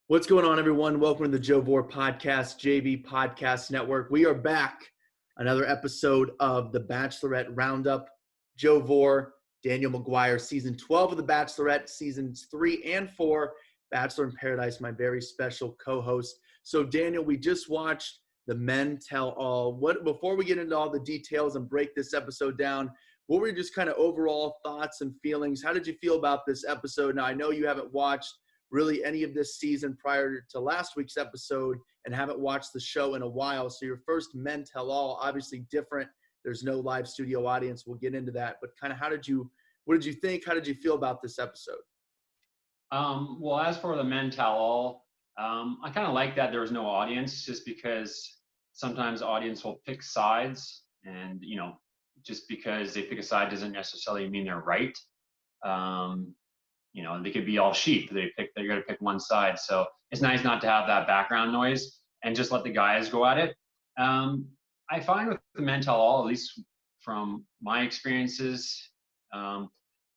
What's going on, everyone? Welcome to the Joe Vore Podcast, JV Podcast Network. We are back. Another episode of the Bachelorette Roundup. Joe Vore, Daniel Maguire, Season 12 of the Bachelorette, Seasons 3 and 4. Bachelor in Paradise, my very special co-host. So, Daniel, we just watched the Men Tell All. Before we get into all the details and break this episode down, what were your just kind of overall thoughts and feelings? How did you feel about this episode? Now, I know you haven't watched really any of this season prior to last week's episode and haven't watched the show in a while. So your first Men Tell All, obviously different. There's no live studio audience. We'll get into that. But kind of what did you think? How did you feel about this episode? Well, as for the Men Tell All, I kind of like that there was no audience just because sometimes the audience will pick sides and, just because they pick a side doesn't necessarily mean they're right. They could be all sheep. They're going to pick one side. So it's nice not to have that background noise and just let the guys go at it. I find with the Men Tell All, at least from my experiences,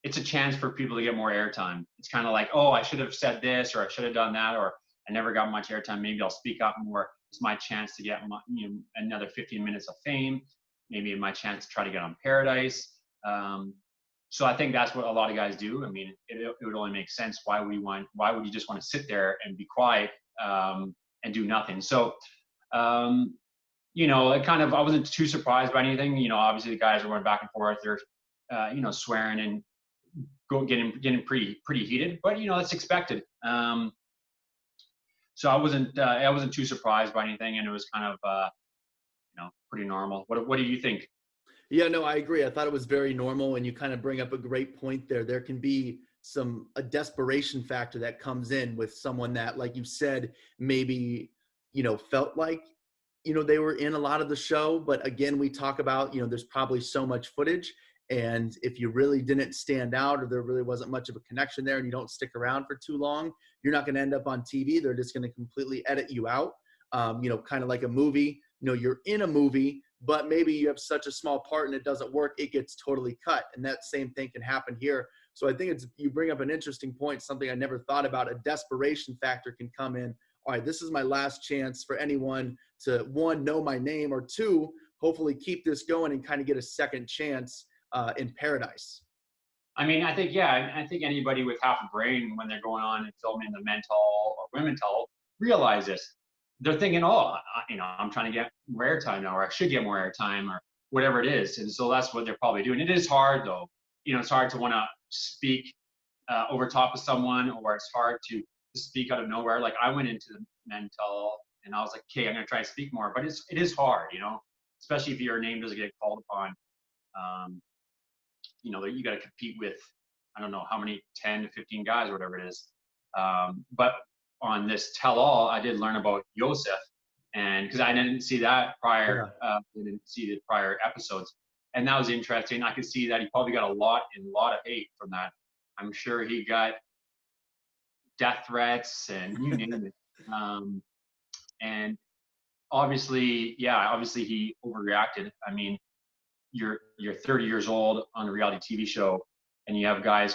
it's a chance for people to get more airtime. It's kind of like, oh, I should have said this, or I should have done that, or I never got much airtime. Maybe I'll speak up more. It's my chance to get another 15 minutes of fame. Maybe my chance to try to get on Paradise. So I think that's what a lot of guys do. I mean, it would only make sense. Why would you just want to sit there and be quiet and do nothing? So, I wasn't too surprised by anything. Obviously the guys are going back and forth. They're, swearing and getting pretty heated, but it's expected. So I wasn't too surprised by anything, and it was kind of, pretty normal. What do you think? Yeah, no, I agree. I thought it was very normal, and you kind of bring up a great point there. There can be a desperation factor that comes in with someone that, like you said, maybe, felt like, they were in a lot of the show. But again, we talk about, there's probably so much footage. And if you really didn't stand out or there really wasn't much of a connection there and you don't stick around for too long, you're not going to end up on TV. They're just going to completely edit you out, kind of like a movie. You're in a movie, but maybe you have such a small part and it doesn't work, it gets totally cut. And that same thing can happen here. So I think you bring up an interesting point, something I never thought about. A desperation factor can come in. All right, this is my last chance for anyone to, one, know my name, or two, hopefully keep this going and kind of get a second chance in Paradise. I mean, I think anybody with half a brain, when they're going on and filming the Men Tell All or Women Tell All, realize this. They're thinking, oh, I'm trying to get more airtime now, or I should get more airtime, or whatever it is. And so that's what they're probably doing. It is hard, though. It's hard to want to speak over top of someone, or it's hard to speak out of nowhere. Like I went into the Men Tell All, and I was like, okay, I'm going to try to speak more. But it is hard, especially if your name doesn't get called upon. You got to compete with, I don't know how many, 10 to 15 guys, or whatever it is. But on this Tell All, I did learn about Joseph, and because I didn't see that prior, didn't see the prior episodes, and that was interesting. I could see that he probably got a lot of hate from that. I'm sure he got death threats and you name it. And obviously he overreacted. I mean, you're 30 years old on a reality TV show, and you have guys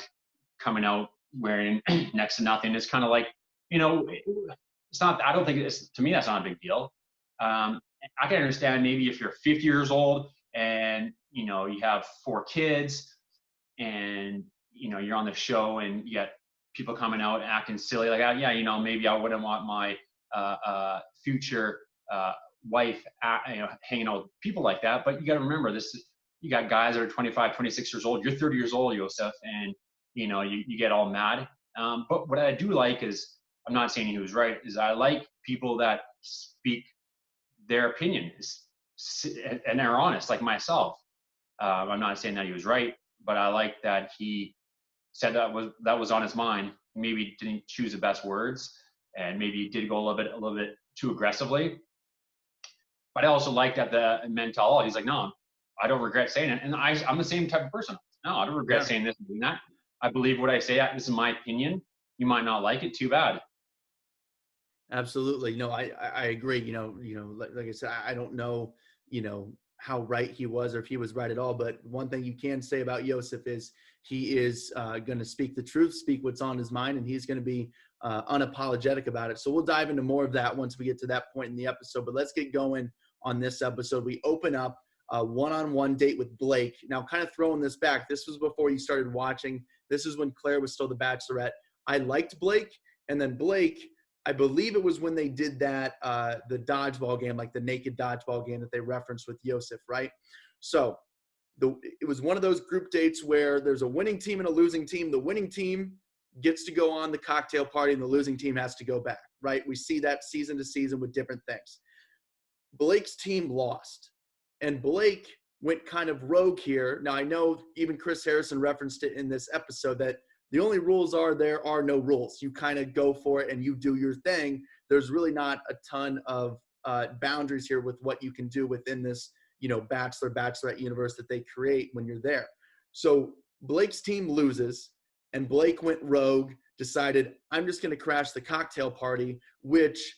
coming out wearing next to nothing. It's kind of like, it's not, I don't think to me, that's not a big deal. I can understand maybe if you're 50 years old and, you have 4 kids and, you're on the show and you got people coming out acting silly like, maybe I wouldn't want my future wife, hanging out with people like that. But you got to remember you got guys that are 25, 26 years old. You're 30 years old, Joseph, and, you get all mad. But what I do like is, I'm not saying he was right, is I like people that speak their opinion and they're honest, like myself. I'm not saying that he was right, but I like that he said that was on his mind. Maybe didn't choose the best words, and maybe did go a little bit too aggressively. But I also like that the Men Tell All, he's like, no, I don't regret saying it. And I'm the same type of person. No, I don't regret saying this and doing that. I believe what I say. This is my opinion. You might not like it. Too bad. Absolutely. No, I agree. Like I said, I don't know, how right he was or if he was right at all. But one thing you can say about Joseph is he is going to speak the truth, speak what's on his mind, and he's going to be unapologetic about it. So we'll dive into more of that once we get to that point in the episode. But let's get going on this episode. We open up a one-on-one date with Blake. Now, kind of throwing this back, this was before you started watching. This is when Claire was still the Bachelorette. I liked Blake, and then Blake, I believe it was when they did that, the dodgeball game, like the naked dodgeball game that they referenced with Yosef, right? So it was one of those group dates where there's a winning team and a losing team. The winning team gets to go on the cocktail party, and the losing team has to go back, right? We see that season to season with different things. Blake's team lost, and Blake went kind of rogue here. Now, I know even Chris Harrison referenced it in this episode that the only rules are there are no rules. You kind of go for it and you do your thing. There's really not a ton of boundaries here with what you can do within this, Bachelorette universe that they create when you're there. So Blake's team loses, and Blake went rogue, decided, I'm just going to crash the cocktail party, which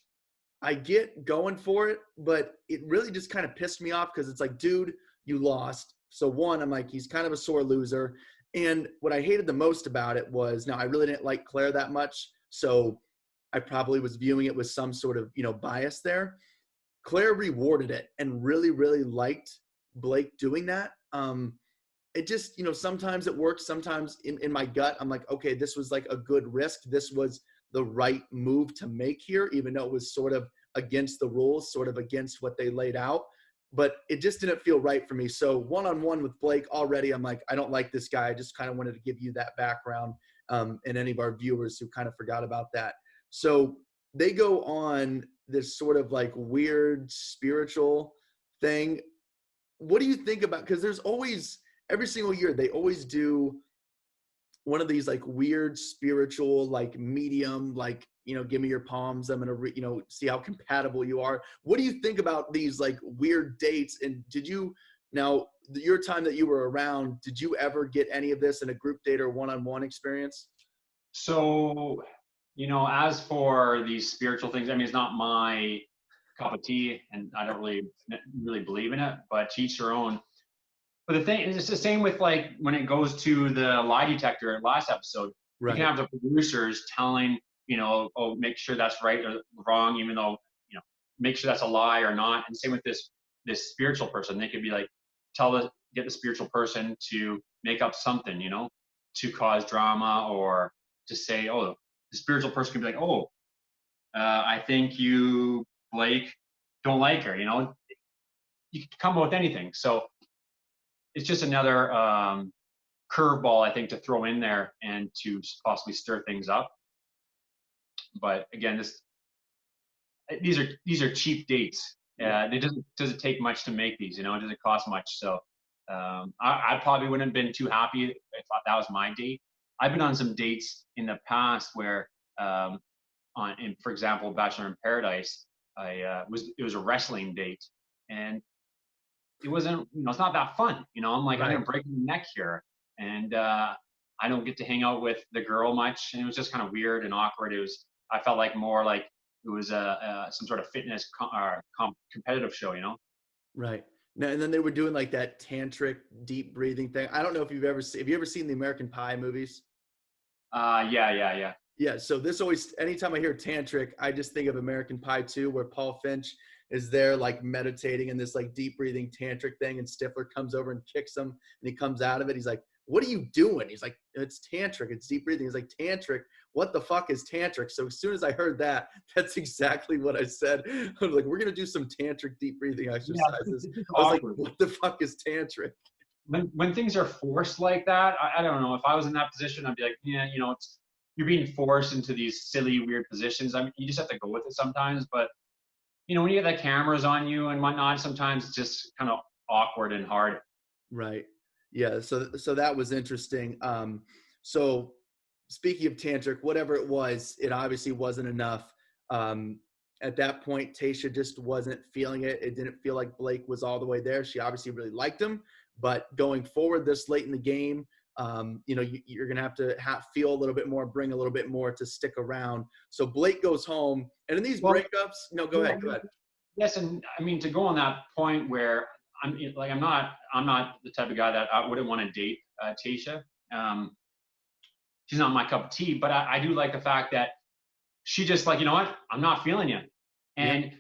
I get going for it, but it really just kind of pissed me off because it's like, dude, you lost. So one, I'm like, he's kind of a sore loser. And what I hated the most about it was, now I really didn't like Claire that much, so I probably was viewing it with some sort of, bias there. Claire rewarded it and really, really liked Blake doing that. It just, sometimes it works. Sometimes in my gut, I'm like, okay, this was like a good risk. This was the right move to make here, even though it was sort of against the rules, sort of against what they laid out. But it just didn't feel right for me. So one-on-one with Blake already, I'm like, I don't like this guy. I just kind of wanted to give you that background, and any of our viewers who kind of forgot about that. So they go on this sort of like weird spiritual thing. What do you think about, because there's always, every single year, they always do one of these like weird spiritual, like medium, like, give me your palms, I'm going to, see how compatible you are. What do you think about these like weird dates? And now your time that you were around, did you ever get any of this in a group date or one-on-one experience? So, as for these spiritual things, I mean, it's not my cup of tea, and I don't really believe in it, but to each their own. But the thing is, it's the same with like when it goes to the lie detector last episode. Right. You can have the producers telling, oh, make sure that's right or wrong, even though, make sure that's a lie or not. And same with this spiritual person. They could be like, get the spiritual person to make up something, to cause drama, or to say, oh, the spiritual person can be like, oh, I think you, Blake, don't like her, You can come up with anything. So it's just another curveball, I think, to throw in there and to possibly stir things up. But again, these are cheap dates. It doesn't take much to make these. It doesn't cost much. So I probably wouldn't have been too happy if that was my date. I've been on some dates in the past where, for example, Bachelor in Paradise, it was a wrestling date, and it wasn't, it's not that fun. I'm like, right. I'm going to break my neck here. And I don't get to hang out with the girl much. And it was just kind of weird and awkward. I felt like more like it was some sort of fitness competitive show, Right. Now, and then they were doing like that tantric deep breathing thing. I don't know if have you ever seen the American Pie movies? Yeah. Yeah. So anytime I hear tantric, I just think of American Pie 2, where Paul Finch is there like meditating in this like deep breathing tantric thing, and Stifler comes over and kicks him, and he comes out of it. He's like, what are you doing? He's like, it's tantric, it's deep breathing. He's like, tantric? What the fuck is tantric? So as soon as I heard that, that's exactly what I said. I was like, we're going to do some tantric deep breathing exercises. Yeah, I was like, what the fuck is tantric? When things are forced like that, I don't know. If I was in that position, I'd be like, yeah, you're being forced into these silly, weird positions. I mean, you just have to go with it sometimes. But when you get the cameras on you and whatnot, sometimes it's just kind of awkward and hard. Right. Yeah. So that was interesting. So speaking of tantric, whatever it was, it obviously wasn't enough. At that point, Tayshia just wasn't feeling it. It didn't feel like Blake was all the way there. She obviously really liked him, but going forward this late in the game, you're going to have to feel a little bit more, bring a little bit more to stick around. So Blake goes home, and in these breakups, go ahead. Yes. And I mean, to go on that point where I'm not the type of guy that I wouldn't want to date Tayshia. She's not my cup of tea, but I do like the fact that she just like, you know what, I'm not feeling you. Yeah. And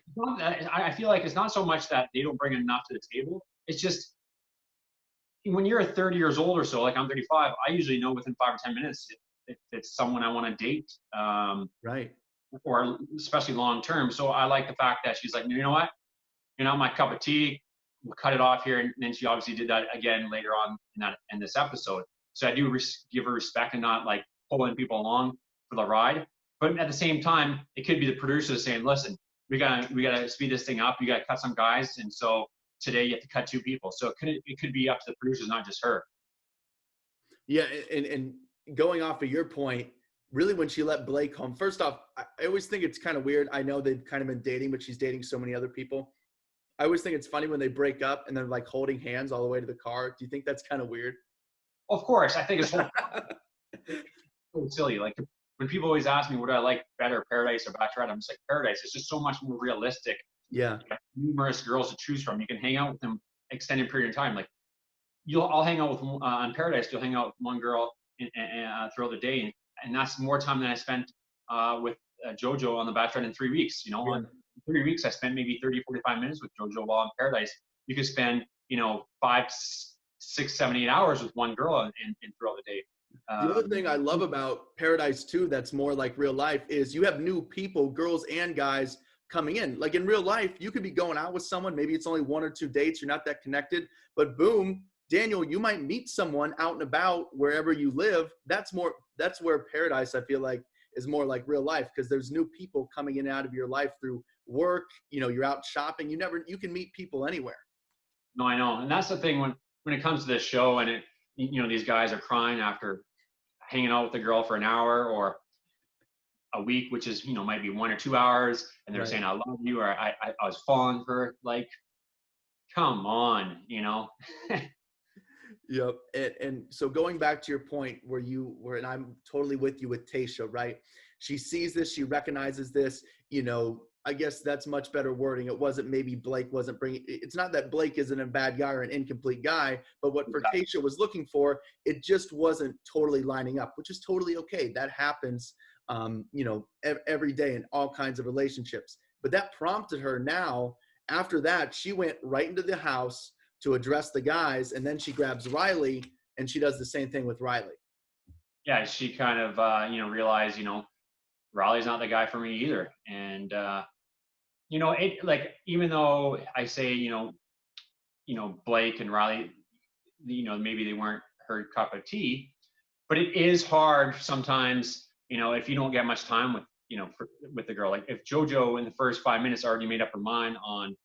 I feel like it's not so much that they don't bring enough to the table. It's just when you're 30 years old or so, like I'm 35, I usually know within 5 or 10 minutes if it's someone I want to date, Right. or especially long term. So I like the fact that she's like, you know what, you're not my cup of tea. We'll cut it off here. And then she obviously did that again later on in this episode. So I do give her respect and not like pulling people along for the ride. But at the same time, it could be the producers saying, listen, we gotta speed this thing up. You gotta cut some guys. And so today you have to cut 2 people. So it could be up to the producers, not just her. Yeah. And going off of your point, really when she let Blake home, first off, I always think it's kind of weird. I know they've kind of been dating, but she's dating so many other people. I always think it's funny when they break up and they're like holding hands all the way to the car. Do you think that's kind of weird? Of course, I think it's so silly. Like when people always ask me, what do I like better, Paradise or Bachelorette? I'm just like, Paradise. It's just so much more realistic. Yeah. You have numerous girls to choose from. You can hang out with them extended period of time. Like I'll hang out with on Paradise. You'll hang out with one girl throughout the day, and that's more time than I spent with JoJo on The Bachelorette in 3 weeks. You know, Yeah. on 3 weeks, I spent maybe 30, 45 minutes with JoJo while on Paradise. You could spend, 5, 6, 7, 8 hours with one girl and throughout the day. The other thing I love about Paradise too, that's more like real life, is you have new people, girls and guys, coming in. Like in real life, you could be going out with someone, maybe it's only 1 or 2 dates, you're not that connected, but boom, Daniel, you might meet someone out and about wherever you live. That's where Paradise, I feel like, is more like real life, because there's new people coming in and out of your life through work. You're out shopping. You can meet people anywhere. No, I know. And that's the thing when it comes to this show and these guys are crying after hanging out with the girl for an hour or a week, which is, might be 1 or 2 hours. And they're Right. saying, I love you, or I was falling for her. Like, come on, Yep. And so going back to your point where you were, and I'm totally with you with Tayshia, right? She sees this, she recognizes this, I guess that's much better wording. It wasn't maybe Blake wasn't bringing, it's not that Blake isn't a bad guy or an incomplete guy, but what for Tayshia was looking for, it just wasn't totally lining up, which is totally okay. That happens, every day in all kinds of relationships. But that prompted her now, after that, she went right into the house to address the guys, and then she grabs Riley and she does the same thing with Riley. Yeah, she kind of realized, Riley's not the guy for me either. And it, like, even though I say, Blake and Riley, maybe they weren't her cup of tea, but it is hard sometimes, if you don't get much time with, with the girl. Like if JoJo in the first 5 minutes already made up her mind on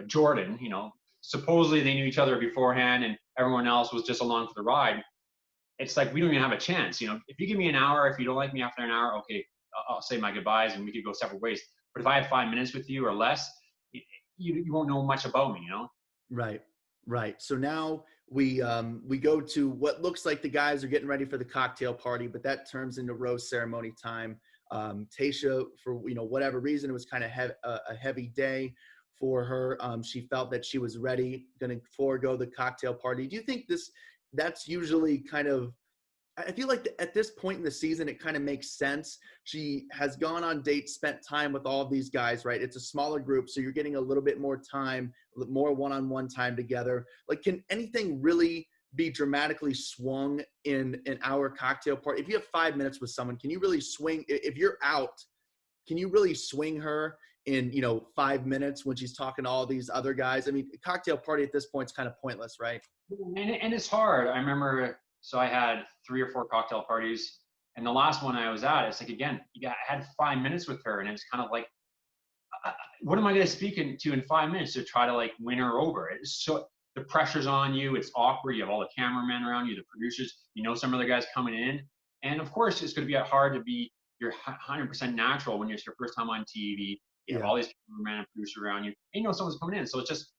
Jordan, supposedly they knew each other beforehand and everyone else was just along for the ride. It's like, we don't even have a chance. If you give me an hour, if you don't like me after an hour, okay, I'll say my goodbyes and we could go separate ways. But if I have 5 minutes with you or less, you won't know much about me, Right. So now we go to what looks like the guys are getting ready for the cocktail party, but that turns into rose ceremony time. Tayshia, for whatever reason, it was kind of a heavy day for her. She felt that she was ready, going to forego the cocktail party. Do you think that's usually kind of, I feel like at this point in the season, it kind of makes sense. She has gone on dates, spent time with all of these guys, right? It's a smaller group, so you're getting a little bit more time, more one-on-one time together. Like, can anything really be dramatically swung in an hour cocktail party? If you have 5 minutes with someone, can you really swing? If you're out, can you really swing her in 5 minutes when she's talking to all these other guys? I mean, a cocktail party at this point is kind of pointless, right? And it's hard. I remember, so I had 3 or 4 cocktail parties, and the last one I was at, it's like, again, I had 5 minutes with her, and it's kind of like, what am I going to speak to in 5 minutes to try to like win her over? It's so, the pressure's on you. It's awkward. You have all the cameramen around you, the producers, some other guys coming in. And of course, it's going to be hard to be your 100% natural when it's your first time on TV. You have all these cameramen and producers around you, and someone's coming in. So it's just,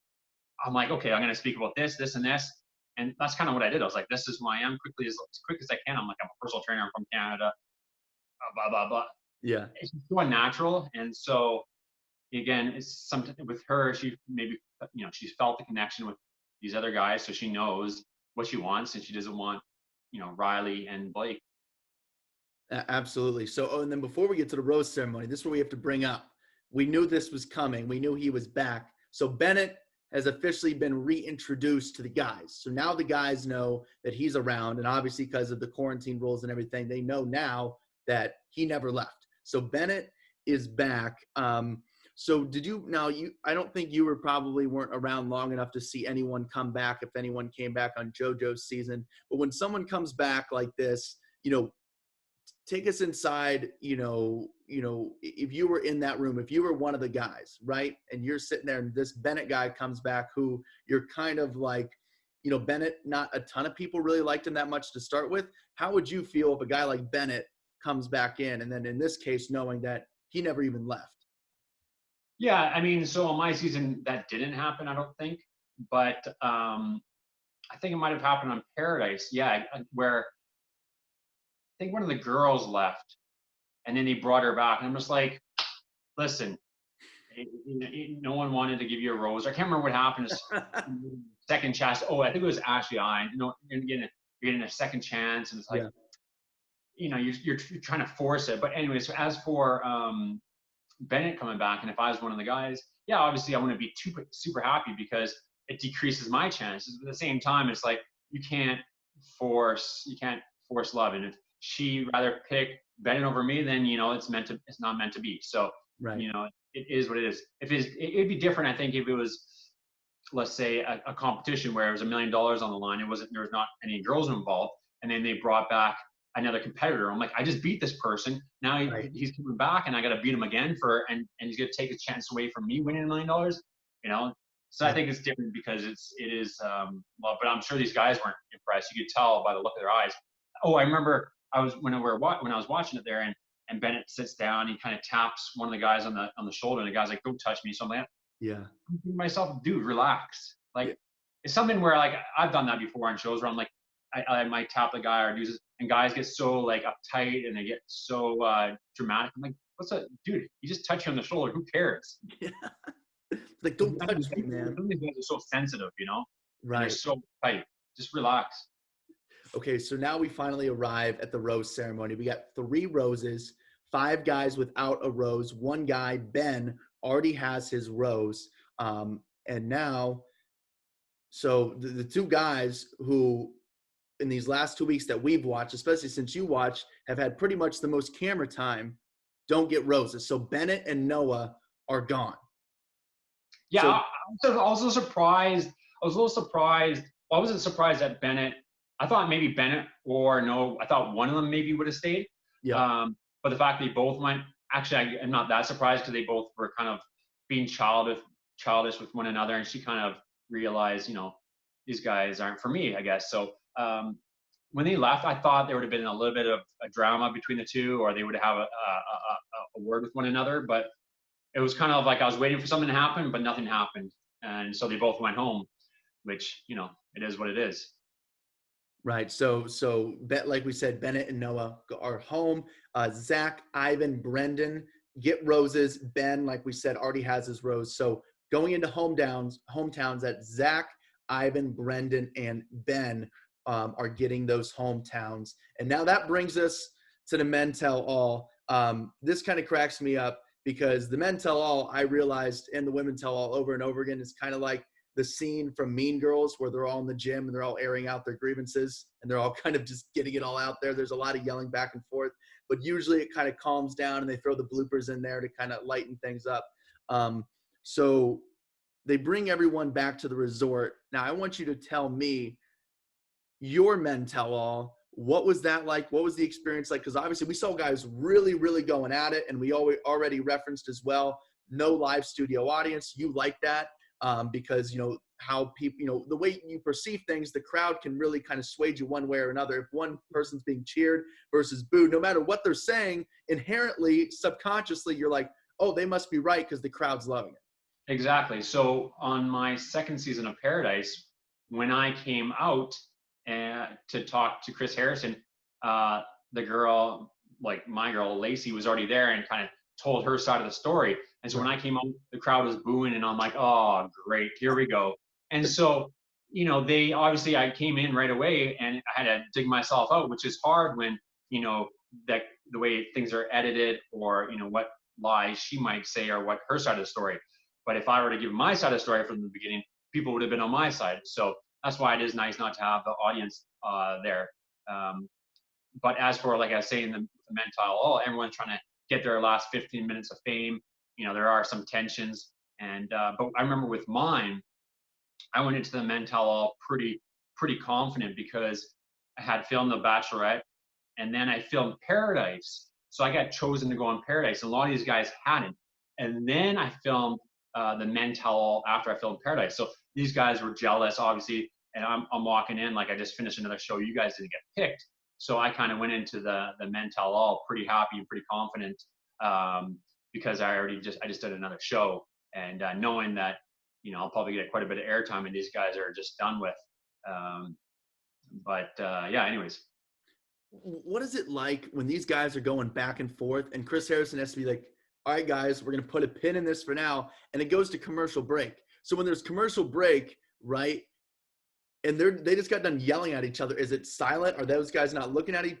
I'm like, okay, I'm going to speak about this, this, and this. And that's kind of what I did. I was like, this is who I am, as quick as I can. I'm like, I'm a personal trainer. I'm from Canada, blah, blah, blah. Yeah. It's so unnatural. And so, again, it's something with her, she maybe, she's felt the connection with these other guys. So she knows what she wants, and she doesn't want, Riley and Blake. Absolutely. So, and then before we get to the rose ceremony, this is what we have to bring up. We knew this was coming. We knew he was back. So Bennett has officially been reintroduced to the guys. So now the guys know that he's around, and obviously because of the quarantine rules and everything, they know now that he never left. So Bennett is back. So did you now you I don't think you weren't around long enough to see anyone come back if anyone came back on JoJo's season. But when someone comes back like this, take us inside, if you were in that room, if you were one of the guys, right? And you're sitting there and this Bennett guy comes back who you're kind of like, Bennett, not a ton of people really liked him that much to start with. How would you feel if a guy like Bennett comes back in? And then in this case, knowing that he never even left. Yeah. I mean, so on my season, that didn't happen, I don't think. But I think it might have happened on Paradise. Yeah. Where I think one of the girls left and then they brought her back. And I'm just like, listen, no one wanted to give you a rose. I can't remember what happened. Second chance. Oh, I think it was Ashley I. You're getting a second chance. And it's like, you're trying to force it. But anyway, so as for Bennett coming back, and if I was one of the guys, yeah, obviously I want to be super happy because it decreases my chances. But at the same time, it's like you can't force love. And if she rather pick Bennett over me, then it's not meant to be. So right. It is what it is. It'd be different, I think, if it was, let's say, a competition where it was $1 million on the line. There was not any girls involved, and then they brought back another competitor. I'm like, I just beat this person. Now he's coming back, and I got to beat him again and he's going to take a chance away from me winning $1 million. So I think it's different because it is. But I'm sure these guys weren't impressed. You could tell by the look of their eyes. Oh, I remember when I was watching it there, and Bennett sits down, he kind of taps one of the guys on the shoulder, and the guy's like, "Don't touch me." So I'm like, yeah. I'm thinking to myself, dude, relax. Like, it's something where like I've done that before on shows where I'm like, I might tap the guy or do this, and guys get so like uptight and they get so dramatic. I'm like, what's that, dude? He just touched you on the shoulder. Who cares? Yeah. Like, don't touch me, man. Some of these guys are so sensitive, Right. They're so tight. Just relax. Okay, so now we finally arrive at the rose ceremony. We got 3 roses, 5 guys without a rose. 1 guy, Ben, already has his rose. And now, so the 2 guys who in these last 2 weeks that we've watched, especially since you watched, have had pretty much the most camera time, don't get roses. So Bennett and Noah are gone. Yeah, so, I was also surprised. I was a little surprised. Well, I wasn't surprised that Bennett. I thought maybe Bennett or no. I thought one of them maybe would have stayed. Yeah. But the fact they both went, actually, I'm not that surprised because they both were kind of being childish with one another, and she kind of realized, these guys aren't for me, I guess. So when they left, I thought there would have been a little bit of a drama between the two, or they would have a word with one another. But it was kind of like I was waiting for something to happen, but nothing happened, and so they both went home, which it is what it is. Right. So like we said, Bennett and Noah are home. Zach, Ivan, Brendan get roses. Ben, like we said, already has his rose. So going into hometowns that Zach, Ivan, Brendan, and Ben are getting those hometowns. And now that brings us to the Men Tell All. This kind of cracks me up because the Men Tell All, I realized, and the Women Tell All over and over again, is kind of like the scene from Mean Girls where they're all in the gym and they're all airing out their grievances and they're all kind of just getting it all out there. There's a lot of yelling back and forth, but usually it kind of calms down and they throw the bloopers in there to kind of lighten things up. So they bring everyone back to the resort. Now I want you to tell me your Men Tell All. What was that like? What was the experience like? Because obviously we saw guys really, really going at it, and we already referenced as well, no live studio audience. You like that. Because how people, the way you perceive things, the crowd can really kind of sway you one way or another. If one person's being cheered versus booed, no matter what they're saying, inherently, subconsciously, you're like, oh, they must be right because the crowd's loving it. Exactly. So on my second season of Paradise, when I came out to talk to Chris Harrison, the girl, like my girl, Lacey, was already there and kind of told her side of the story. And so when I came out, the crowd was booing and I'm like, oh, great, here we go. And so, they obviously, I came in right away and I had to dig myself out, which is hard when, that the way things are edited, or what lies she might say, or what her side of the story. But if I were to give my side of the story from the beginning, people would have been on my side. So that's why it is nice not to have the audience there. But as for, like I was saying, the men tell all, everyone's trying to get their last 15 minutes of fame. There are some tensions, and but I remember with mine, I went into the men tell all pretty confident, because I had filmed The Bachelorette, and then I filmed Paradise. So I got chosen to go on Paradise. A lot of these guys hadn't. And then I filmed the men tell all after I filmed Paradise. So these guys were jealous, obviously, and I'm walking in like I just finished another show. You guys didn't get picked. So I kind of went into the men tell all pretty happy and pretty confident, because I just did another show, and knowing that I'll probably get quite a bit of airtime, and these guys are just done with. Yeah, anyways. What is it like when these guys are going back and forth, and Chris Harrison has to be like, all right, guys, we're going to put a pin in this for now, and it goes to commercial break. So when there's commercial break, right, and they just got done yelling at each other, is it silent? Are those guys not looking at each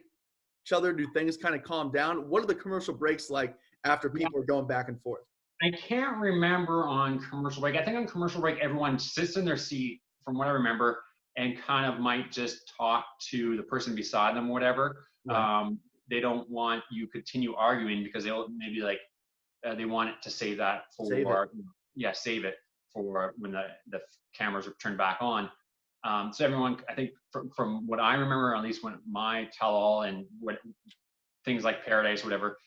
other? Do things kind of calm down? What are the commercial breaks like after people are going back and forth? I can't remember on commercial break. I think on commercial break, everyone sits in their seat, from what I remember, and kind of might just talk to the person beside them, whatever. Right. They don't want you continue arguing, because they'll maybe like they want it to save that for save it for when the cameras are turned back on. So everyone, I think from what I remember, at least when my tell all and what things like Paradise, whatever,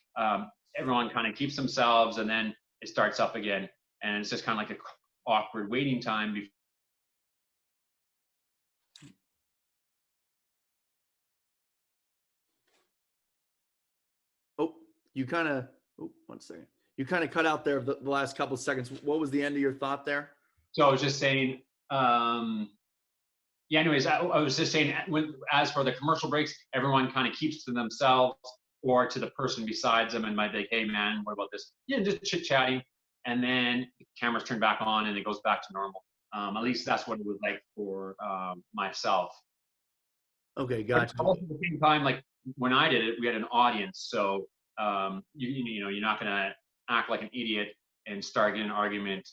everyone kind of keeps themselves, and then it starts up again, and it's just kind of like a awkward waiting time before. One second. You kind of cut out there the last couple of seconds. What was the end of your thought there? So I was just saying, anyways, I was just saying, as for the commercial breaks, everyone kind of keeps to themselves or to the person besides them, and might be like, hey man, what about this? Yeah, just chit-chatting. And then the cameras turn back on and it goes back to normal. At least that's what it was like for myself. Okay, gotcha. But also at the same time, like when I did it, we had an audience. So, you're not going to act like an idiot and start getting an argument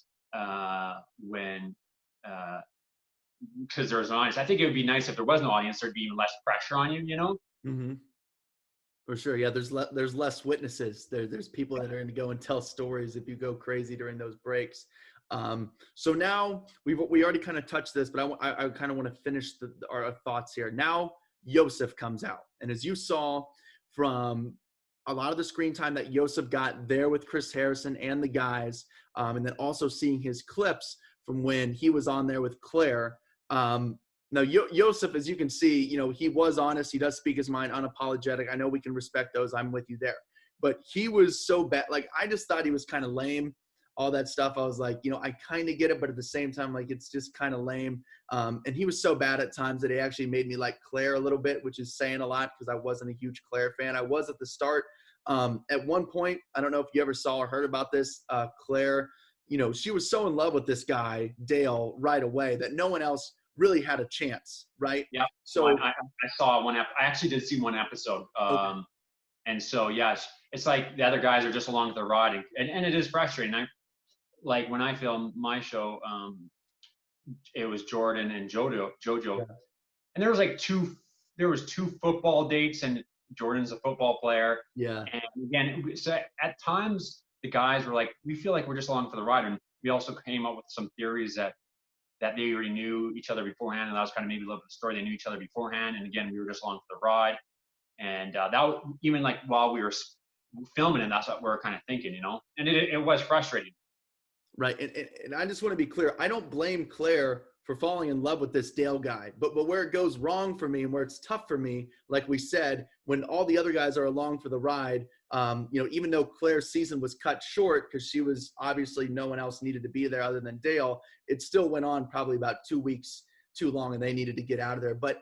when because there's an audience. I think it would be nice if there was no audience. There'd be even less pressure on you, Mm-hmm. For sure. Yeah, there's less witnesses. There's people that are going to go and tell stories if you go crazy during those breaks. So now we already kind of touched this, but I kind of want to finish our thoughts here. Now Joseph comes out, and as you saw from a lot of the screen time that Joseph got there with Chris Harrison and the guys, and then also seeing his clips from when he was on there with Claire. Now, Joseph, as you can see, he was honest. He does speak his mind, unapologetic. I know we can respect those. I'm with you there. But he was so bad. Like, I just thought he was kind of lame, all that stuff. I was like, I kind of get it, but at the same time, like, it's just kind of lame. And he was so bad at times that he actually made me like Claire a little bit, which is saying a lot because I wasn't a huge Claire fan. I was at the start. At one point, I don't know if you ever saw or heard about this, Claire, she was so in love with this guy, Dale, right away that no one else really had a chance, right? Yeah. So I saw one. I actually did see one episode. Okay. And so, yes, it's like the other guys are just along for the ride, and it is frustrating. Like when I filmed my show, it was Jordan and Jojo, yeah. And there was two football dates, and Jordan's a football player. Yeah. And again, so at times the guys were like, we feel like we're just along for the ride, and we also came up with some theories that they already knew each other beforehand, and that was kind of maybe a little bit of the story. They knew each other beforehand, and again, we were just along for the ride. And that was, even like while we were filming it, that's what we were kind of thinking, and it was frustrating. Right, and I just want to be clear. I don't blame Claire for falling in love with this Dale guy, but where it goes wrong for me and where it's tough for me, like we said, when all the other guys are along for the ride, even though Claire's season was cut short because she was obviously no one else needed to be there other than Dale, it still went on probably about 2 weeks too long, and they needed to get out of there. But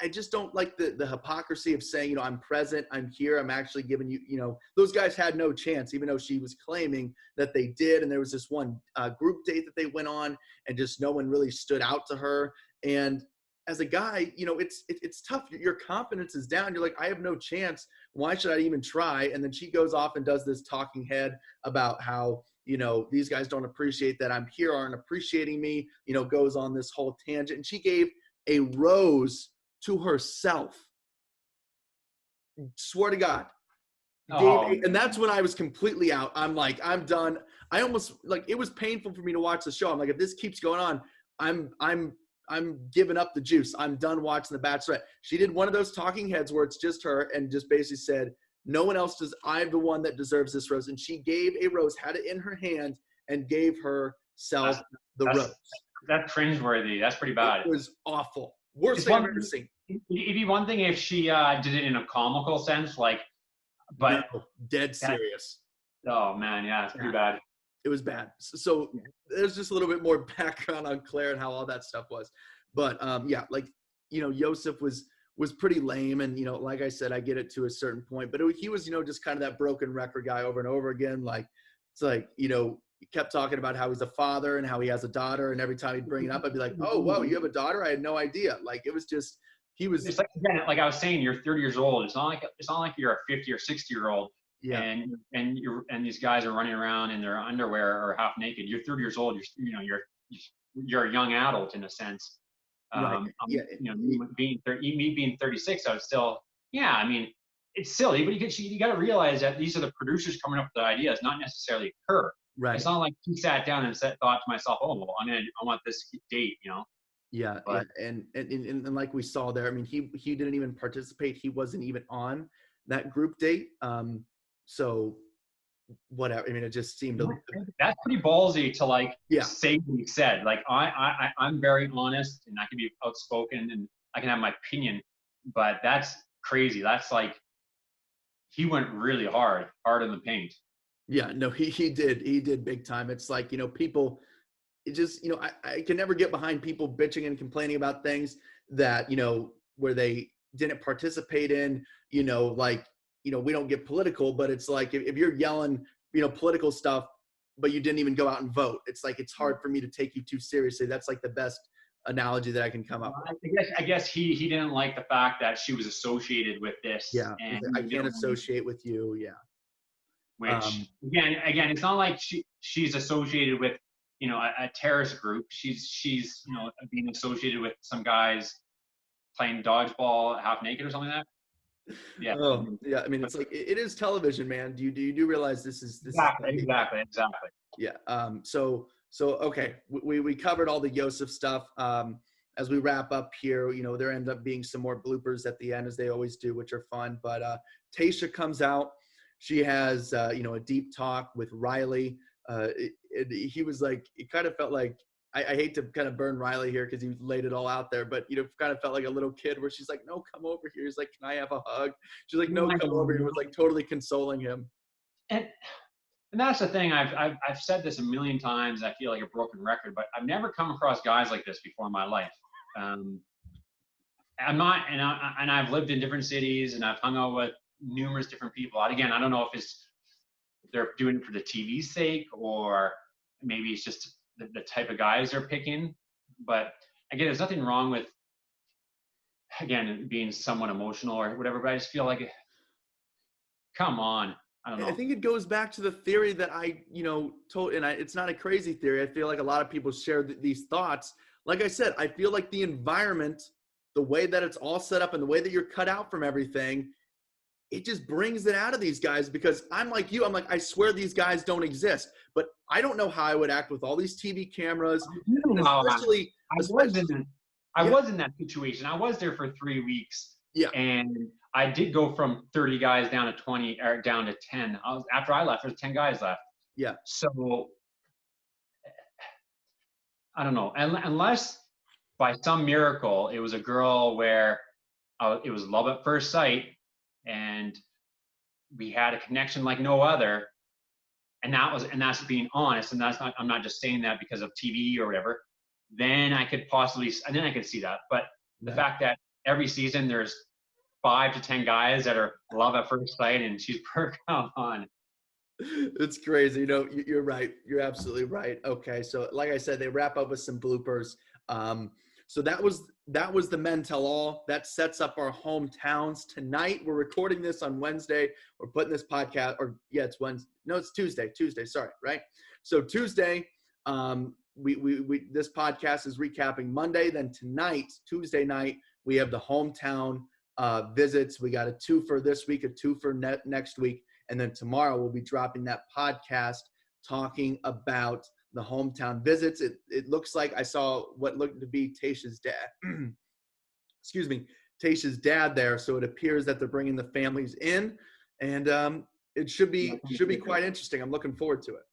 I just don't like the hypocrisy of saying, I'm present, I'm here, I'm actually giving you, those guys had no chance, even though she was claiming that they did. And there was this one group date that they went on, and just no one really stood out to her. And as a guy, you know, it's tough. Your confidence is down. You're like, I have no chance. Why should I even try? And then she goes off and does this talking head about how, you know, these guys don't appreciate that I'm here, aren't appreciating me, you know, goes on this whole tangent. And she gave a rose to herself. Swear to God. And that's when I was completely out. I'm like, I'm done. I almost, like, it was painful for me to watch the show. I'm like, if this keeps going on, I'm giving up the juice. I'm done watching The Bachelorette. She did one of those talking heads where it's just her and just basically said, no one else does. I'm the one that deserves this rose. And she gave a rose, had it in her hand, and gave herself the rose. That's cringeworthy. That's pretty bad. It was awful. Worst thing I've ever seen. It'd be one thing if she did it in a comical sense, like, but no, dead serious. Oh man, yeah, it's pretty bad. It was bad. So there's just a little bit more background on Claire and how all that stuff was. But yeah, like, you know, Joseph was pretty lame. And, you know, like I said, I get it to a certain point, but he was, you know, just kind of that broken record guy over and over again. Like, it's like, you know, he kept talking about how he's a father and how he has a daughter. And every time he'd bring it up, I'd be like, oh, whoa, you have a daughter? I had no idea. Like, it was just, it's like, again, like I was saying, you're 30 years old. It's not like you're a 50 or 60-year-old. Yeah. And these guys are running around in their underwear or half naked. You're 30 years old. You're a young adult in a sense. Right. You know, me being 36, I was still, I mean, it's silly, but you got to realize that these are the producers coming up with the ideas, not necessarily her. Right. It's not like he sat down and thought to myself, oh, well, I want this date, you know. Yeah, but, and like we saw there, I mean, he didn't even participate. He wasn't even on that group date. So whatever. I mean, it just seemed that's pretty ballsy to like say what he said. Like I'm very honest and I can be outspoken and I can have my opinion, but that's crazy. That's like he went really hard in the paint. Yeah, no, he did big time. It's like, you know, people, it just, you know, I can never get behind people bitching and complaining about things that, you know, where they didn't participate in, you know, like, you know, we don't get political, but it's like, if you're yelling, you know, political stuff, but you didn't even go out and vote, it's like, it's hard for me to take you too seriously. That's like the best analogy that I can come up with. I guess he didn't like the fact that she was associated with this. Yeah. And I can't associate with you. Yeah. Which again, it's not like she's associated with, you know, a terrorist group. She's you know, being associated with some guys playing dodgeball half naked or something like that. Yeah. Oh, yeah. I mean, it's like, it is television, man. Do you realize this is exactly. Yeah. So okay, we covered all the Joseph stuff. As we wrap up here, you know, there end up being some more bloopers at the end, as they always do, which are fun. But Tayshia comes out. She has you know, a deep talk with Riley. He was like, it kind of felt like, I hate to kind of burn Riley here because he laid it all out there, but, you know, kind of felt like a little kid where she's like, no, come over here. He's like, can I have a hug? She's like, no, come over here. It was like totally consoling him. And that's the thing. I've said this a million times. I feel like a broken record, but I've never come across guys like this before in my life. I'm not, and I've lived in different cities and I've hung out with numerous different people. Again, I don't know if they're doing it for the TV's sake or maybe it's just the type of guys they're picking. But again, there's nothing wrong with, again, being somewhat emotional or whatever, but I just feel like, come on. I don't know. I think it goes back to the theory that I, you know, told, and it's not a crazy theory. I feel like a lot of people share these thoughts. Like I said, I feel like the environment, the way that it's all set up and the way that you're cut out from everything, it just brings it out of these guys, because I'm like you. I'm like, I swear these guys don't exist, but I don't know how I would act with all these TV cameras. Especially, I was in that situation. I was there for 3 weeks. Yeah. And I did go from 30 guys down to 20 or down to 10. After I left, there's 10 guys left. Yeah. So I don't know. Unless by some miracle, it was a girl where it was love at first sight and we had a connection like no other. And that's being honest. And I'm not just saying that because of TV or whatever. Then I could see that. But the fact that every season there's 5 to 10 guys that are love at first sight and she's come on. It's crazy. You know, you're right. You're absolutely right. Okay. So like I said, they wrap up with some bloopers. So that was the Men Tell All. That sets up our hometowns tonight. We're recording this on Wednesday. We're putting this podcast, it's Wednesday. No, it's Tuesday. Sorry, right? So Tuesday, we this podcast is recapping Monday. Then tonight, Tuesday night, we have the hometown visits. We got a 2 for this week, a 2 for next week, and then tomorrow we'll be dropping that podcast talking about the hometown visits. It looks like I saw what looked to be Tasha's dad. Excuse me, Tasha's dad there. So it appears that they're bringing the families in, and it should be quite interesting. I'm looking forward to it.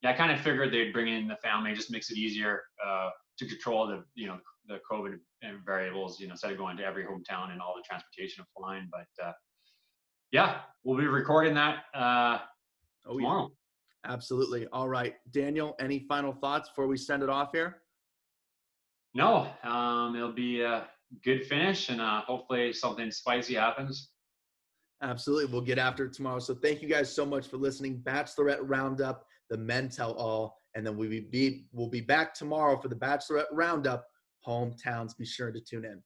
Yeah, I kind of figured they'd bring in the family. It just makes it easier to control the COVID variables. Instead of going to every hometown and all the transportation of flying. But yeah, we'll be recording that tomorrow. Yeah. Absolutely. All right, Daniel, any final thoughts before we send it off here? No, it'll be a good finish, and hopefully something spicy happens. Absolutely. We'll get after it tomorrow. So thank you guys so much for listening. Bachelorette Roundup, the Men Tell All, and then we'll be back tomorrow for the Bachelorette Roundup hometowns. Be sure to tune in.